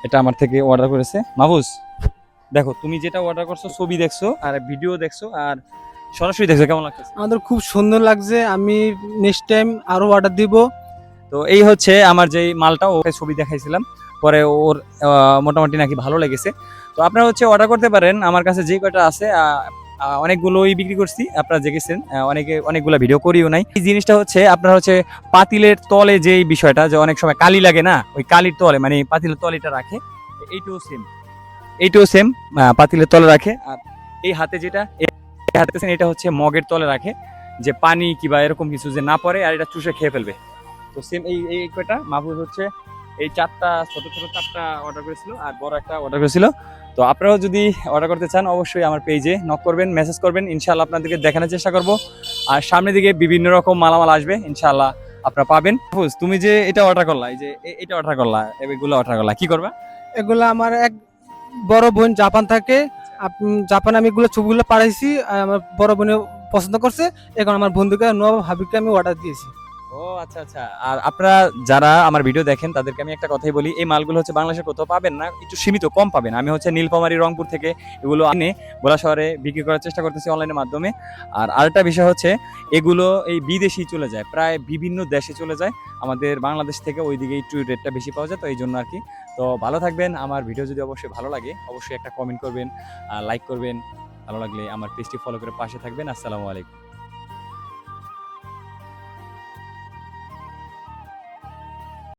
এটা আমার থেকে অর্ডার করেছে মাহফুজ। দেখো তুমি যেটা অর্ডার করছো ছবি দেখছো আর ভিডিও দেখছো আর সরাসরি দেখছো, কেমন লাগতেছে? আমাদের খুব সুন্দর লাগছে। আমি নেক্সট টাইম আরো অর্ডার দিব। তো এই হচ্ছে আমার যেই মালটা, ওকে ছবি দেখাইছিলাম, পরে ওর মোটামুটি নাকি ভালো লেগেছে। তো আপনারা হচ্ছে অর্ডার করতে পারেন, আমার কাছে যে কয়টা আছে অনেকগুলোই বিক্রি করছি, আপনারা দেখেছেন, অনেকগুলো ভিডিও করিও নাই। এই জিনিসটা হচ্ছে আপনার হচ্ছে পাতিলের তলে যে বিষয়টা, যে অনেক সময় কালি লাগে না, ওই কালির তলে মানে পাতিলের তলেটা রাখে, এইটাও সেম, এইটাও সেম পাতিলের তলে রাখে। আর এই হাতে যেটা এই হাতে এটা হচ্ছে মগের তলে রাখে, যে পানি কিবা এরকম কিছু যে না পড়ে আর এটা চুষে খেয়ে ফেলবে। তো সেম এই এই কয়টা মাহফুজ হচ্ছে এই চারটা, ছোট ছোট চারটা অর্ডার করেছিল আর বড় একটা অর্ডার করেছিল। তো আপনারাও যদি অর্ডার করতে চান অবশ্যই আমার পেজে নক করবেন, মেসেজ করবেন, ইনশাআল্লাহ আপনাদেরকে দেখানোর চেষ্টা করব। আর সামনের দিকে বিভিন্ন রকম মালামাল আসবে ইনশাআল্লাহ, আপনারা পাবেন। মাহফুজ তুমি যে এটা অর্ডার করলা, এই যে এটা অর্ডার করলা, এগুলো অর্ডার করলা, কি করবা? এগুলো আমার এক বড় বোন জাপান থাকে। জাপানে আমি এগুলো ছবিগুলো পাঠাইছি, আর আমার বড় বোনে পছন্দ করছে। এখন আমার বন্ধুকে নবাব হাবিবকে আমি অর্ডার দিয়েছি। ও আচ্ছা আচ্ছা। আর আপনারা যারা আমার ভিডিও দেখেন তাদেরকে আমি একটা কথাই বলি, এই মালগুলো হচ্ছে বাংলাদেশের কোথাও পাবেন না, একটু সীমিত কম পাবেন। আমি হচ্ছে নীলফামারী রংপুর থেকে এগুলো আনে ভোলা শহরে বিক্রি করার চেষ্টা করতেছি অনলাইনের মাধ্যমে। আর আরেকটা বিষয় হচ্ছে এগুলো এই বিদেশি চলে যায়, প্রায় বিভিন্ন দেশে চলে যায়, আমাদের বাংলাদেশ থেকে ওইদিকে একটু রেটটা বেশি পাওয়া যায়, তো এই জন্য আর কি। তো ভালো থাকবেন, আমার ভিডিও যদি অবশ্যই ভালো লাগে অবশ্যই একটা কমেন্ট করবেন, লাইক করবেন, ভালো লাগলে আমার পেজটি ফলো করে পাশে থাকবেন। আসসালামু আলাইকুম।